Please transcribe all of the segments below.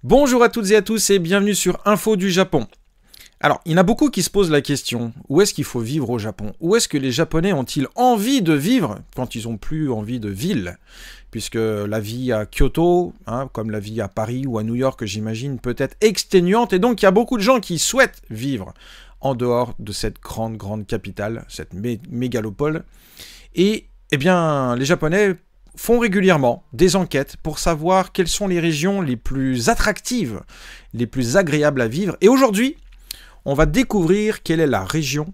Bonjour à toutes et à tous et bienvenue sur Info du Japon. Alors, il y en a beaucoup qui se posent la question, où est-ce qu'il faut vivre au Japon? Où est-ce que les Japonais ont-ils envie de vivre quand ils n'ont plus envie de ville? Puisque la vie à Kyoto, comme la vie à Paris ou à New York, j'imagine, peut être exténuante. Et donc, il y a beaucoup de gens qui souhaitent vivre en dehors de cette grande capitale, cette mégalopole. Et, eh bien, les Japonais font régulièrement des enquêtes pour savoir quelles sont les régions les plus attractives, les plus agréables à vivre. Et aujourd'hui, on va découvrir quelle est la région,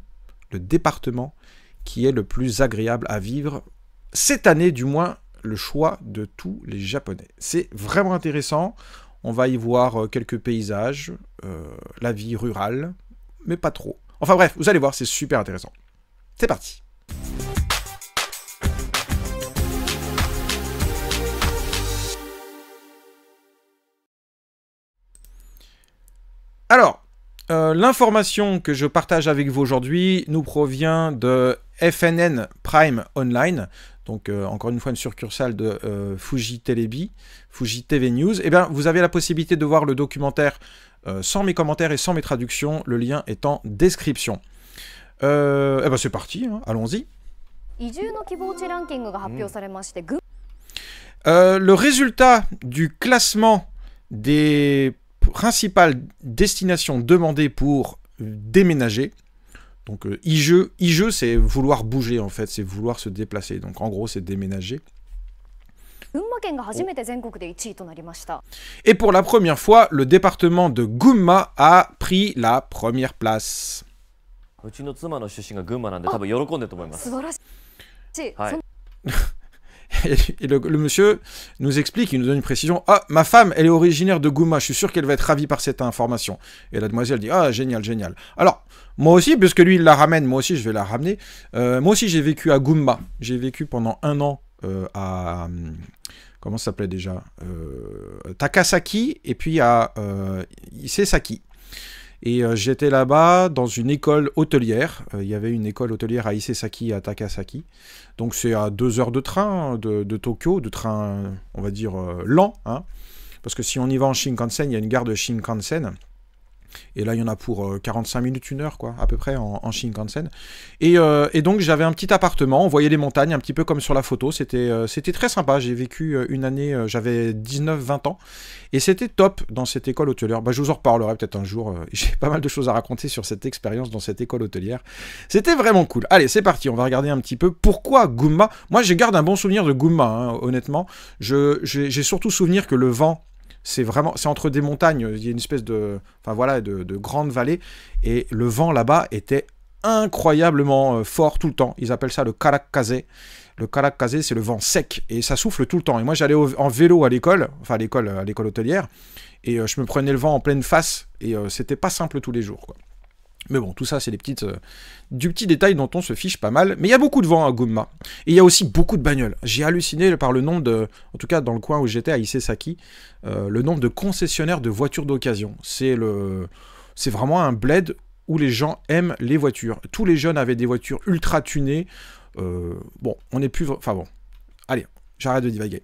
le département, qui est le plus agréable à vivre. Cette année, du moins, le choix de tous les Japonais. C'est vraiment intéressant. On va y voir quelques paysages, la vie rurale, mais pas trop. Enfin bref, vous allez voir, c'est super intéressant. C'est parti. Alors, l'information que je partage avec vous aujourd'hui nous provient de FNN Prime Online, donc encore une fois une succursale de Fuji Telebi, Fuji TV News. Eh bien, vous avez la possibilité de voir le documentaire sans mes commentaires et sans mes traductions. Le lien est en description. Eh ben c'est parti, hein, allons-y. Le résultat du classement des principales destinations demandées pour déménager. Donc Ije, c'est vouloir bouger en fait, c'est vouloir se déplacer. Donc en gros, c'est déménager. Et pour la première fois, le département de Gunma a pris la première place. Et le monsieur nous explique, il nous donne une précision. Ah, ma femme, elle est originaire de Gunma, je suis sûr qu'elle va être ravie par cette information. Et la demoiselle dit, ah, génial, génial. Alors, moi aussi, puisque lui, il la ramène, moi aussi, je vais la ramener. Moi aussi, j'ai vécu à Gunma. J'ai vécu pendant 1 an à... comment ça s'appelait déjà Takasaki, et puis à Isesaki. Et j'étais là-bas dans une école hôtelière. Il y avait une école hôtelière à Isesaki et à Takasaki. Donc c'est à 2 heures de train de Tokyo, de train, on va dire, lent. Hein, parce que si on y va en Shinkansen, il y a une gare de Shinkansen. Et là, il y en a pour 45 minutes, 1 heure, quoi, à peu près, en Shinkansen. Et donc, j'avais un petit appartement, on voyait les montagnes, un petit peu comme sur la photo. C'était très sympa. J'ai vécu une année, j'avais 19-20 ans. Et c'était top dans cette école hôtelière. Bah, je vous en reparlerai peut-être un jour. J'ai pas mal de choses à raconter sur cette expérience dans cette école hôtelière. C'était vraiment cool. Allez, c'est parti. On va regarder un petit peu pourquoi Gunma. Moi, je garde un bon souvenir de Gunma, hein, honnêtement. J'ai surtout souvenir que le vent... c'est entre des montagnes, il y a une espèce de grande vallée, et le vent là-bas était incroyablement fort tout le temps. Ils appellent ça le karakaze. Le karakaze, c'est le vent sec, et ça souffle tout le temps. Et moi, j'allais en vélo à l'école, enfin à l'école hôtelière, et je me prenais le vent en pleine face, et c'était pas simple tous les jours, quoi. Mais bon, tout ça, c'est du petit détail dont on se fiche pas mal. Mais il y a beaucoup de vent à Gunma. Et il y a aussi beaucoup de bagnoles. J'ai halluciné par le nombre de... En tout cas, dans le coin où j'étais, à Isesaki, le nombre de concessionnaires de voitures d'occasion. C'est vraiment un bled où les gens aiment les voitures. Tous les jeunes avaient des voitures ultra tunées. Bon, on n'est plus... Enfin bon. Allez, j'arrête de divaguer.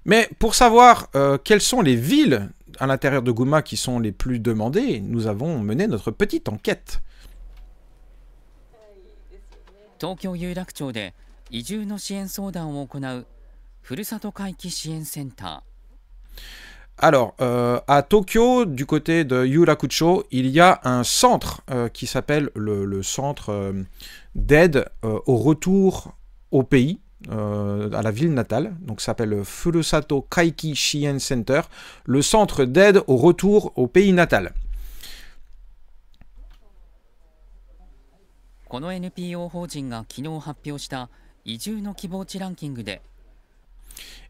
Mais pour savoir quelles sont les villes à l'intérieur de Gunma qui sont les plus demandées, nous avons mené notre petite enquête. Alors, à Tokyo, du côté de Yurakucho, il y a un centre qui s'appelle le centre d'aide au retour au pays. À la ville natale, donc ça s'appelle Furusato Kaiki Shien Center, le centre d'aide au retour au pays natal.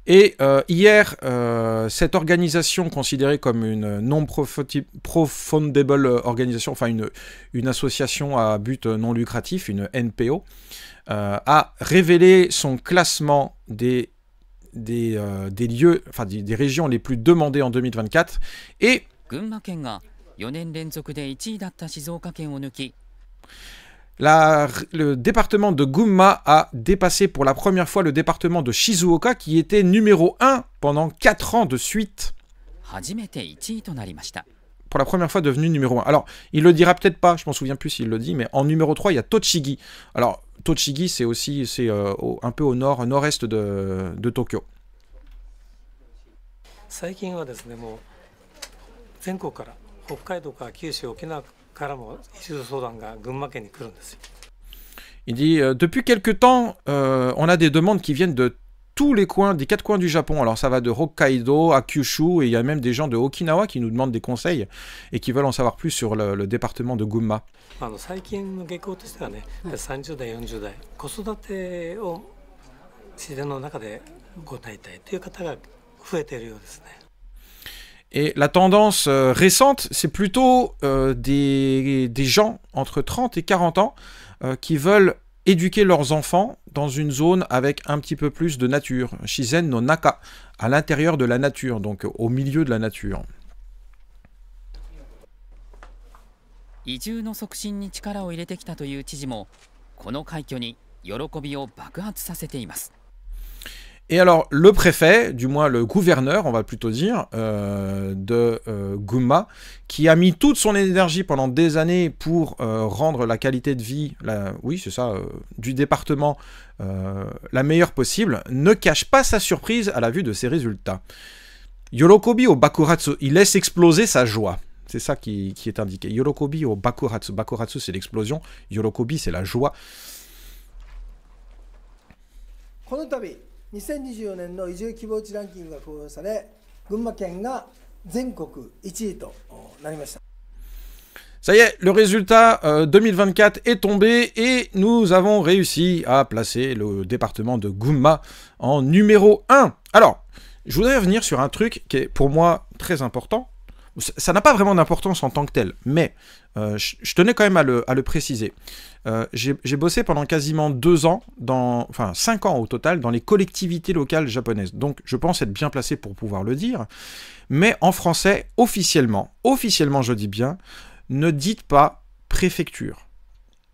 Et hier, cette organisation considérée comme une non-profitable organisation, enfin une association à but non lucratif, une NPO, a révélé son classement des lieux, enfin des régions les plus demandées en 2024. Et Le département de Gunma a dépassé pour la première fois le département de Shizuoka qui était numéro 1 pendant 4 ans de suite. Pour la première fois devenu numéro 1. Alors, il le dira peut-être pas, je m'en souviens plus s'il le dit, mais en numéro 3, il y a Tochigi. Alors, Tochigi, c'est aussi un peu au nord-est de Tokyo. Il dit, depuis quelque temps, on a des demandes qui viennent de tous les coins, des 4 coins du Japon. Alors ça va de Hokkaido à Kyushu, et il y a même des gens de Okinawa qui nous demandent des conseils et qui veulent en savoir plus sur le département de Gunma. Et la tendance récente, c'est plutôt des gens entre 30 et 40 ans qui veulent éduquer leurs enfants dans une zone avec un petit peu plus de nature. Shizen no Naka, à l'intérieur de la nature, donc au milieu de la nature. Et alors, le préfet, du moins le gouverneur, on va plutôt dire, de Gunma, qui a mis toute son énergie pendant des années pour rendre la qualité de vie, oui c'est ça, du département la meilleure possible, ne cache pas sa surprise à la vue de ces résultats. Yorokobi o Bakuratsu, il laisse exploser sa joie. C'est ça qui est indiqué. Yorokobi o Bakuratsu. Bakuratsu, c'est l'explosion. Yorokobi, c'est la joie. 2024年の移住希望地ランキングが公表され、群馬県が全国1位となりました。 Ça y est, le résultat 2024 est tombé et nous avons réussi à placer le département de Gunma en numéro 1. Alors, je voudrais revenir sur un truc qui est pour moi très important. Ça n'a pas vraiment d'importance en tant que tel, mais je tenais quand même à le préciser. J'ai bossé pendant quasiment 2 ans, enfin 5 ans au total, dans les collectivités locales japonaises. Donc je pense être bien placé pour pouvoir le dire. Mais en français, officiellement je dis bien, ne dites pas préfecture.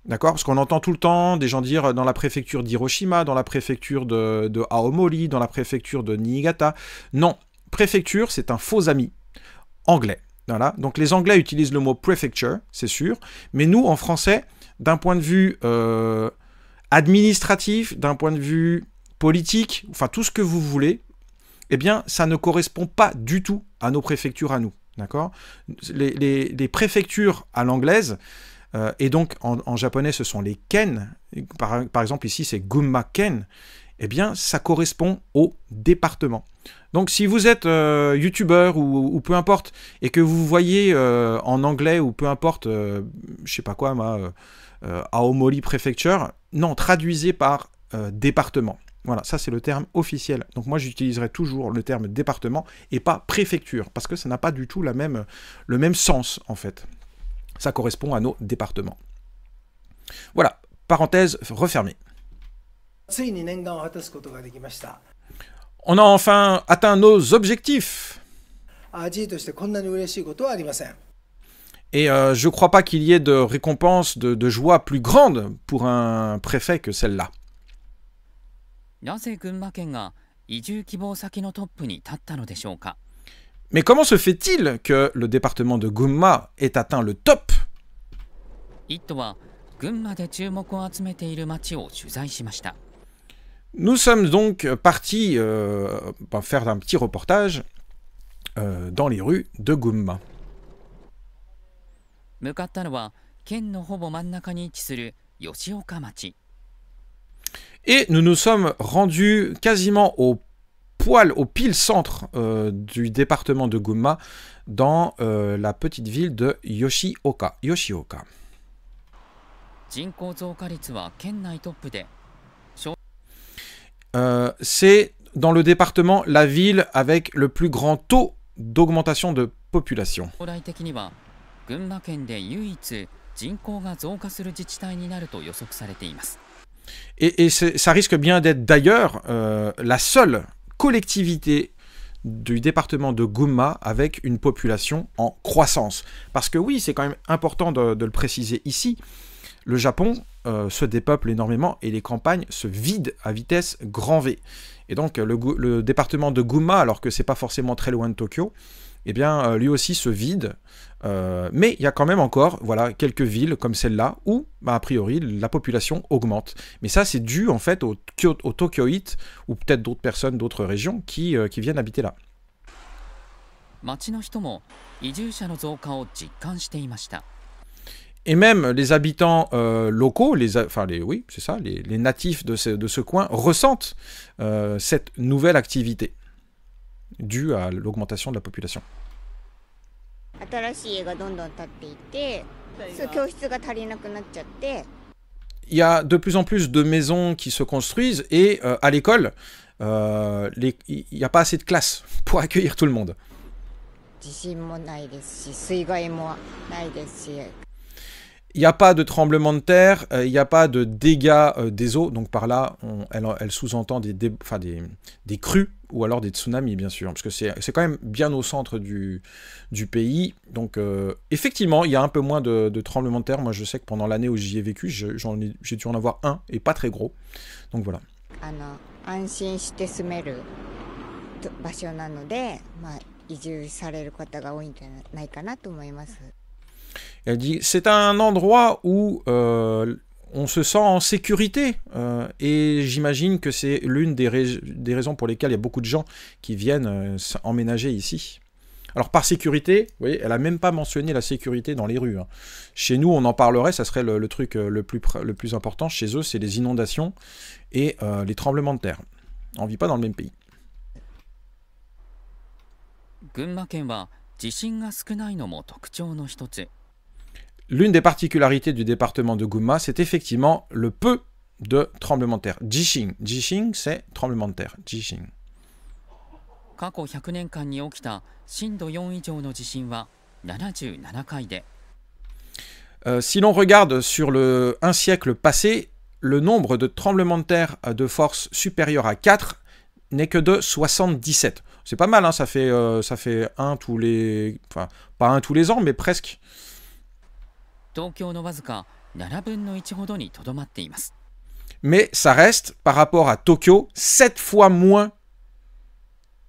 D'accord? Parce qu'on entend tout le temps des gens dire dans la préfecture d'Hiroshima, dans la préfecture de Aomori, dans la préfecture de Niigata. Non, préfecture, c'est un faux ami anglais. Voilà. Donc les Anglais utilisent le mot prefecture, c'est sûr. Mais nous, en français, d'un point de vue administratif, d'un point de vue politique, enfin tout ce que vous voulez, eh bien, ça ne correspond pas du tout à nos préfectures à nous. D'accord? Les préfectures à l'anglaise, et donc en japonais, ce sont les ken. Par exemple, ici, c'est Gunma Ken. Eh bien, ça correspond au département. Donc, si vous êtes youtubeur ou peu importe, et que vous voyez en anglais ou peu importe, je sais pas quoi, Aomori Prefecture, non, traduisez par département. Voilà, ça c'est le terme officiel. Donc moi j'utiliserai toujours le terme département et pas préfecture, parce que ça n'a pas du tout le même sens en fait. Ça correspond à nos départements. Voilà, parenthèse refermée. On a enfin atteint nos objectifs. Et je crois pas qu'il y ait de récompense, de joie plus grande pour un préfet que celle-là. Mais comment se fait-il que le département de Gunma ait atteint le top? Nous sommes donc partis faire un petit reportage dans les rues de Gunma. Et nous nous sommes rendus quasiment au pile centre du département de Gunma, dans la petite ville de Yoshioka. C'est dans le département la ville avec le plus grand taux d'augmentation de population. Et ça risque bien d'être d'ailleurs la seule collectivité du département de Gunma avec une population en croissance. Parce que oui, c'est quand même important de le préciser ici, le Japon se dépeuple énormément et les campagnes se vident à vitesse grand V. Et donc le département de Gunma, alors que c'est pas forcément très loin de Tokyo, eh bien lui aussi se vide. Mais il y a quand même encore voilà, quelques villes comme celle-là où, a priori, la population augmente. Mais ça, c'est dû en fait aux Tokyoïtes ou peut-être d'autres personnes d'autres régions qui viennent habiter là. Et même les habitants locaux, oui, c'est ça, les natifs de ce coin ressentent cette nouvelle activité due à l'augmentation de la population. Il y a de plus en plus de maisons qui se construisent et à l'école, il n'y a pas assez de classes pour accueillir tout le monde. Il n'y a pas de tremblement de terre, il n'y a pas de dégâts des eaux, donc par là, elle sous-entend des crues ou alors des tsunamis, bien sûr, parce que c'est quand même bien au centre du pays. Donc, effectivement, il y a un peu moins de tremblements de terre. Moi, je sais que pendant l'année où j'y ai vécu, j'ai dû en avoir un, et pas très gros. Donc, voilà. Elle dit, c'est un endroit où on se sent en sécurité, et j'imagine que c'est l'une des raisons pour lesquelles il y a beaucoup de gens qui viennent emménager ici. Alors par sécurité, vous voyez, elle n'a même pas mentionné la sécurité dans les rues. Hein. Chez nous, on en parlerait, ça serait le truc le plus important. Chez eux, c'est les inondations et les tremblements de terre. On ne vit pas dans le même pays. L'une des particularités du département de Gunma, c'est effectivement le peu de tremblements de terre. Jishin. Jishin, c'est tremblement de terre. Jishin. Si l'on regarde sur un siècle passé, le nombre de tremblements de terre de force supérieure à 4 n'est que de 77. C'est pas mal, hein, ça fait un tous les... Enfin, pas un tous les ans, mais presque. Mais ça reste, par rapport à Tokyo, 7 fois moins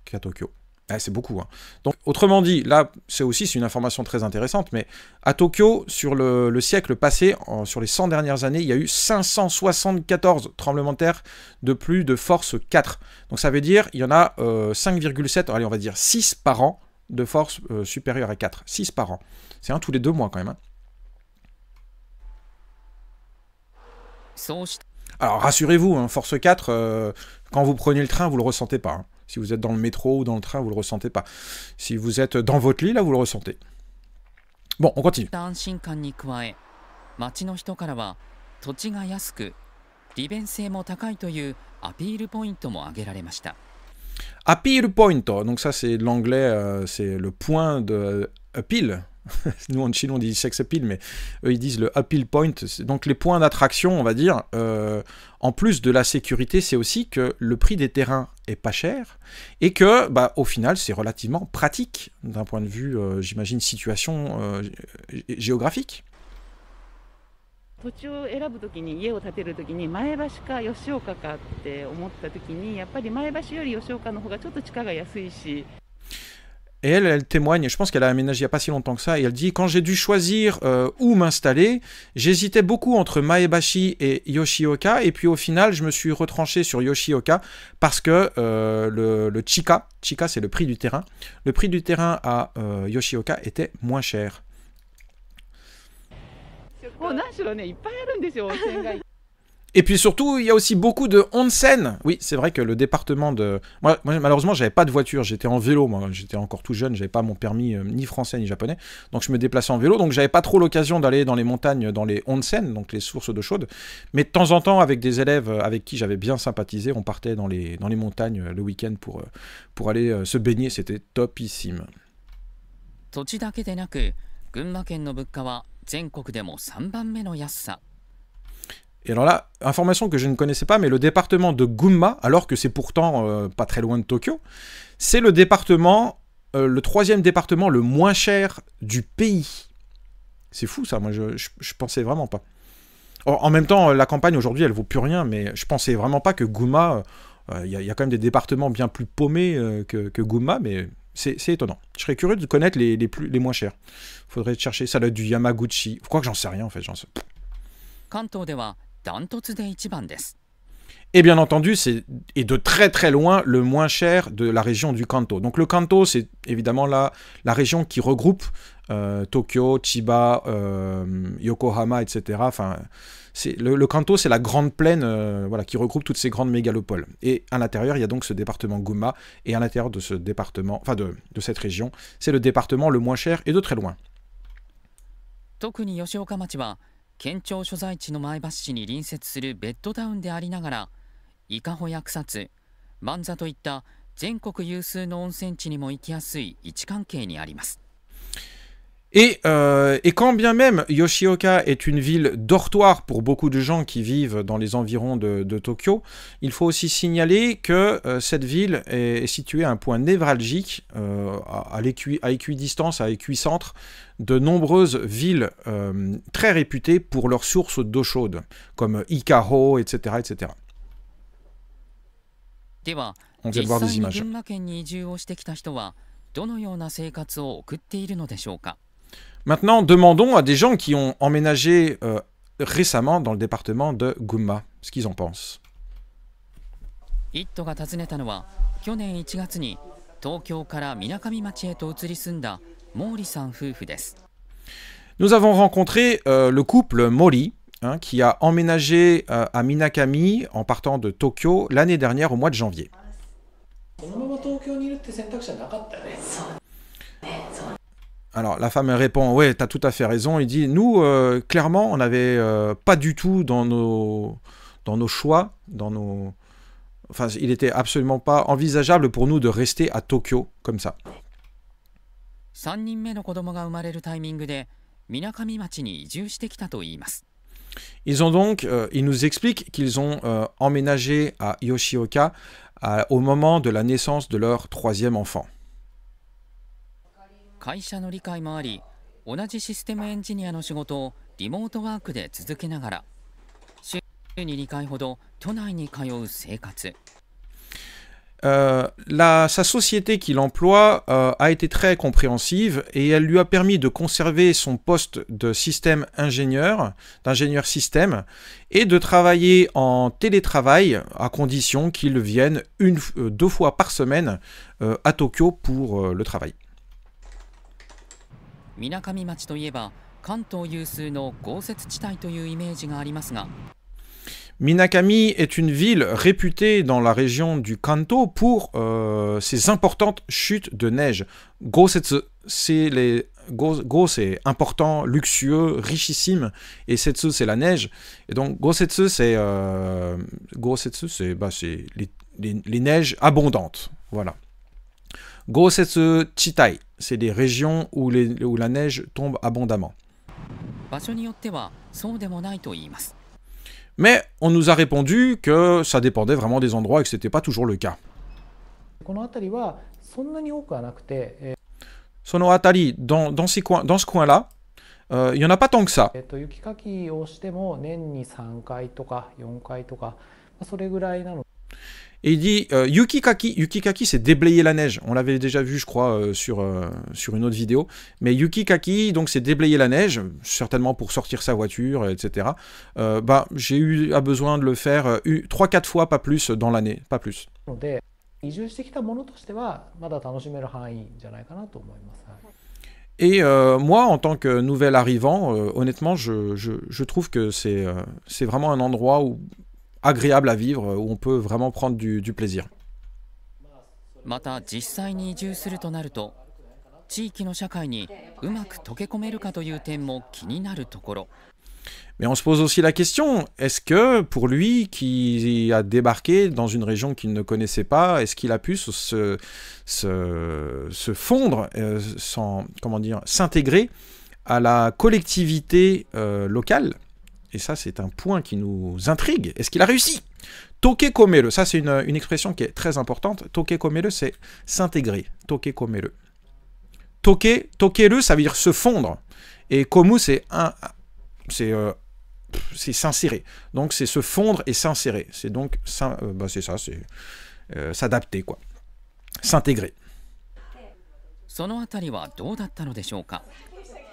qu'à Tokyo. C'est beaucoup. Hein. Donc, autrement dit, là, c'est une information très intéressante, mais à Tokyo, sur le siècle passé, sur les 100 dernières années, il y a eu 574 tremblements de terre de plus de force 4. Donc ça veut dire il y en a 5,7, allez, on va dire 6 par an de force supérieure à 4. 6 par an. C'est un tous les 2 mois quand même. Hein. Alors rassurez-vous, hein, force 4, quand vous prenez le train, vous ne le ressentez pas. Hein. Si vous êtes dans le métro ou dans le train, vous ne le ressentez pas. Si vous êtes dans votre lit, là, vous le ressentez. Bon, on continue. Appeal point, donc ça c'est l'anglais, c'est le point de appeal. Nous en Chine on dit sex appeal, mais eux ils disent le appeal point. Donc les points d'attraction, on va dire, en plus de la sécurité, c'est aussi que le prix des terrains est pas cher et que, au final, c'est relativement pratique d'un point de vue, j'imagine, situation géographique. 土地を選ぶときに家を建てるときに前橋か吉岡かって思ったときにやっぱり前橋より吉岡の方がちょっと地価が安いし。Et elle témoigne, je pense qu'elle a aménagé il n'y a pas si longtemps que ça, et elle dit « Quand j'ai dû choisir où m'installer, j'hésitais beaucoup entre Maebashi et Yoshioka, et puis au final, je me suis retranché sur Yoshioka parce que le Chika c'est le prix du terrain, le prix du terrain à Yoshioka était moins cher. » Et puis surtout, il y a aussi beaucoup de onsen. Oui, c'est vrai que le département de... Moi malheureusement, j'avais pas de voiture, j'étais en vélo. Moi, j'étais encore tout jeune, j'avais pas mon permis ni français ni japonais. Donc je me déplaçais en vélo, donc j'avais pas trop l'occasion d'aller dans les montagnes, dans les onsen, donc les sources d'eau chaude. Mais de temps en temps, avec des élèves avec qui j'avais bien sympathisé, on partait dans les montagnes le week-end pour aller se baigner. C'était topissime. Et alors là, information que je ne connaissais pas, mais le département de Gunma, alors que c'est pourtant pas très loin de Tokyo, c'est le département, le 3e département le moins cher du pays. C'est fou ça, moi je pensais vraiment pas. En même temps, la campagne aujourd'hui, elle vaut plus rien, mais je pensais vraiment pas que Gunma... Il y a quand même des départements bien plus paumés que Gunma, mais c'est étonnant. Je serais curieux de connaître les moins chers. Faudrait chercher, ça doit être du Yamaguchi. Quoi que j'en sais rien en fait. Et bien entendu, c'est de très très loin le moins cher de la région du Kanto. Donc le Kanto, c'est évidemment la région qui regroupe Tokyo, Chiba, Yokohama, etc. Enfin, le Kanto, c'est la grande plaine voilà, qui regroupe toutes ces grandes mégalopoles. Et à l'intérieur, il y a donc ce département Gunma. Et à l'intérieur de ce département, enfin de cette région, c'est le département le moins cher et de très loin. 特に吉岡町は県庁所在地の前橋市に隣接するベッドタウンでありながら伊香保や草津、万座といった全国有数の温泉地にも行きやすい位置関係にあります。Et quand bien même Yoshioka est une ville dortoir pour beaucoup de gens qui vivent dans les environs de Tokyo, il faut aussi signaler que cette ville est située à un point névralgique, à équidistance, à équicentre, de nombreuses villes très réputées pour leurs sources d'eau chaude, comme Ikaho, etc. etc. On vient de voir des images. Maintenant, demandons à des gens qui ont emménagé récemment dans le département de Gunma ce qu'ils en pensent. Nous avons rencontré le couple Mori, hein, qui a emménagé à Minakami en partant de Tokyo l'année dernière au mois de janvier. Alors la femme répond, ouais, t'as tout à fait raison. Il dit, nous, clairement, on n'avait pas du tout dans nos choix, enfin, il était absolument pas envisageable pour nous de rester à Tokyo comme ça. Ils ont donc, ils nous expliquent qu'ils ont emménagé à Yoshioka au moment de la naissance de leur troisième enfant. Sa société qu'il emploie a été très compréhensive et elle lui a permis de conserver son poste de d'ingénieur système et de travailler en télétravail à condition qu'il vienne 2 fois par semaine à Tokyo pour le travail. Minakami est une ville réputée dans la région du Kanto pour ses importantes chutes de neige. Gosetsu, Go c'est important, luxueux, richissime, et Setsu c'est la neige. Et donc Gosetsu c'est les neiges abondantes. Voilà. Gosetsu Chitai, c'est des régions où la neige tombe abondamment. Mais on nous a répondu que ça dépendait vraiment des endroits et que ce n'était pas toujours le cas. Sono Atari, dans ce coin-là, il n'y en a pas tant que ça. Et il dit Yukikaki c'est déblayer la neige. On l'avait déjà vu, je crois, sur une autre vidéo. Mais Yukikaki, donc c'est déblayer la neige, certainement pour sortir sa voiture, etc. J'ai eu besoin de le faire 3-4 fois, pas plus, dans l'année, pas plus. Et moi, en tant que nouvel arrivant, honnêtement, je trouve que c'est vraiment un endroit agréable à vivre, où on peut vraiment prendre du plaisir. Mais on se pose aussi la question, est-ce que pour lui qui a débarqué dans une région qu'il ne connaissait pas, est-ce qu'il a pu se fondre, s'intégrer à la collectivité locale? Et ça, c'est un point qui nous intrigue. Est-ce qu'il a réussi? Tokekomeru, ça c'est une expression qui est très importante. Tokekomeru, c'est s'intégrer. Tokekomeru. Tokeru, ça veut dire se fondre. Et komu, c'est c'est s'insérer. Donc c'est se fondre et s'insérer. C'est donc c'est ça, c'est s'adapter quoi. S'intégrer. そのあたりはどうだったのでしょうか。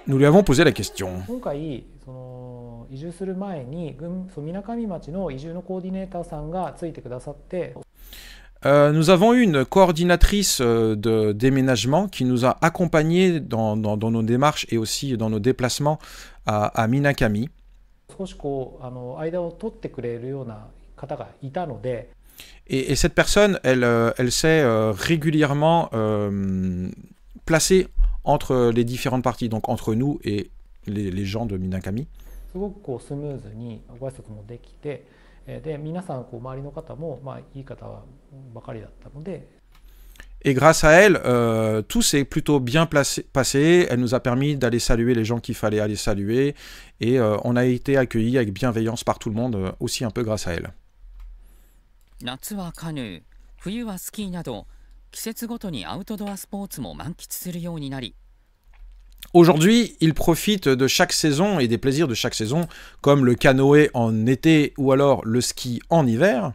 Nous lui avons posé la question. 今回移住する前にみなかみ町の移住のコーディネーターさんがついてくださって。Nous avons eu une coordinatrice de déménagement qui nous a accompagnés dans nos démarches et aussi dans nos déplacements à Minakami. 少し間を取ってくれるような方がいたので。Et cette personne, elle s'est régulièrement placée entre les différentes parties, donc entre nous et les gens de Minakami. すごくスムーズにご挨拶もできて、で皆さん周りの方もいい方ばかりだったので。Et grâce à elle, tout s'est plutôt bien passé. Elle nous a permis d'aller saluer les gens qu'il fallait aller saluer. Et on a été accueillis avec bienveillance par tout le monde, aussi un peu grâce à elle. 夏はカヌー、冬はスキーなど季節ごとにアウトドアスポーツも満喫するようになり、 Aujourd'hui, il profite de chaque saison et des plaisirs de chaque saison, comme le canoë en été ou alors le ski en hiver.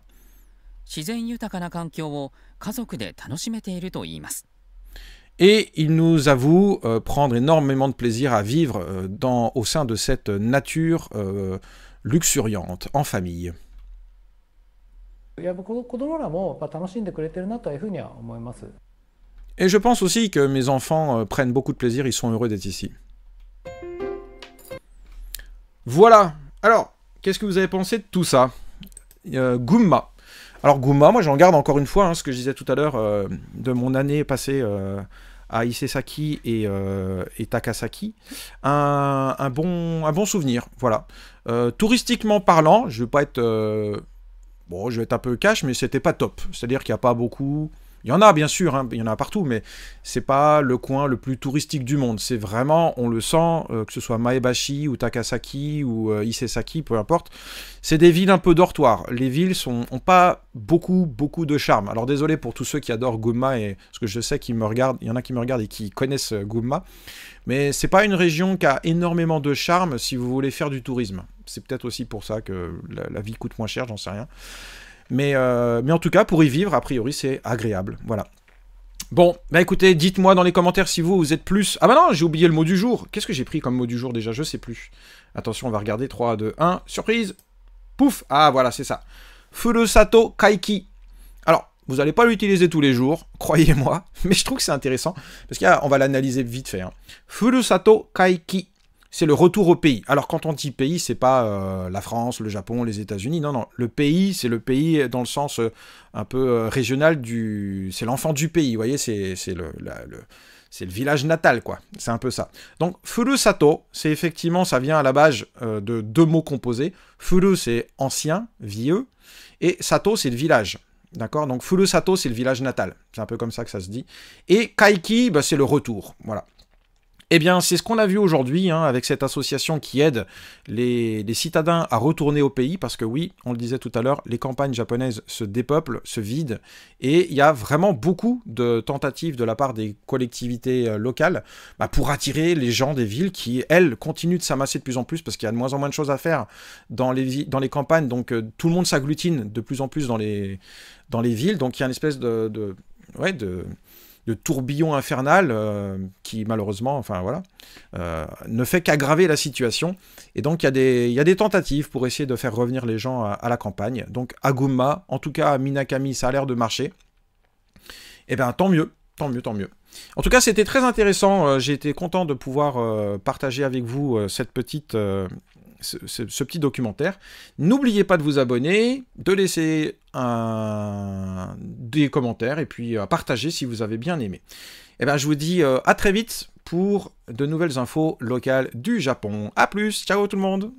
自然豊かな環境を家族で楽しめているといいます。 Et il nous avoue prendre énormément de plaisir à vivre au sein de cette nature luxuriante, en famille. いや子供らも楽しんでくれてるなというふうには思います。 Et je pense aussi que mes enfants prennent beaucoup de plaisir, ils sont heureux d'être ici. Voilà. Alors, qu'est-ce que vous avez pensé de tout ça? Gunma. Alors Gunma, moi j'en garde encore une fois ce que je disais tout à l'heure de mon année passée à Isesaki et Takasaki. Un bon souvenir, voilà. Touristiquement parlant, je vais pas être... je vais être un peu cash, mais c'était pas top. C'est-à-dire qu'il n'y a pas beaucoup... Il y en a bien sûr, il y en a partout, mais c'est pas le coin le plus touristique du monde. C'est vraiment, on le sent, que ce soit Maebashi ou Takasaki ou Isesaki, peu importe. C'est des villes un peu dortoirs. Les villes ont pas beaucoup de charme. Alors désolé pour tous ceux qui adorent Gunma, parce que je sais qu'ils me regardent, il y en a qui me regardent et qui connaissent Gunma, mais c'est pas une région qui a énormément de charme si vous voulez faire du tourisme. C'est peut-être aussi pour ça que la vie coûte moins cher, j'en sais rien. Mais en tout cas, pour y vivre, a priori, c'est agréable. Voilà. Bon, bah écoutez, dites-moi dans les commentaires si vous êtes plus... Ah bah non, j'ai oublié le mot du jour. Qu'est-ce que j'ai pris comme mot du jour déjà? Je sais plus. Attention, on va regarder. 3, 2, 1. Surprise. Pouf. Ah, voilà, c'est ça. Furusato Kaiki. Alors, vous n'allez pas l'utiliser tous les jours, croyez-moi. Mais je trouve que c'est intéressant. Parce qu'on va l'analyser vite fait. Furusato Kaiki. C'est le retour au pays. Alors quand on dit pays, c'est pas la France, le Japon, les États-Unis. Non, non. Le pays, c'est le pays dans le sens un peu régional du... C'est l'enfant du pays, vous voyez, c'est le village natal, quoi. C'est un peu ça. Donc, Furusato, c'est effectivement, ça vient à la base de deux mots composés. Furu, c'est ancien, vieux, et Sato, c'est le village. D'accord? Donc, Furusato, c'est le village natal. C'est un peu comme ça que ça se dit. Et Kaiki, bah, c'est le retour. Voilà. Eh bien, c'est ce qu'on a vu aujourd'hui avec cette association qui aide les citadins à retourner au pays, parce que oui, on le disait tout à l'heure, les campagnes japonaises se dépeuplent, se vident, et il y a vraiment beaucoup de tentatives de la part des collectivités locales pour attirer les gens des villes qui, elles, continuent de s'amasser de plus en plus, parce qu'il y a de moins en moins de choses à faire dans les campagnes, donc tout le monde s'agglutine de plus en plus dans les villes, donc il y a une espèce de tourbillon infernal qui malheureusement, enfin voilà, ne fait qu'aggraver la situation. Et donc il y a des tentatives pour essayer de faire revenir les gens à la campagne. Donc à Gunma, en tout cas à Minakami, ça a l'air de marcher. Et bien tant mieux, tant mieux, tant mieux. En tout cas, c'était très intéressant. J'ai été content de pouvoir partager avec vous cette petite... Ce petit documentaire. N'oubliez pas de vous abonner, de laisser des commentaires et puis à partager si vous avez bien aimé. Et ben, je vous dis à très vite pour de nouvelles infos locales du Japon. A plus, ciao tout le monde!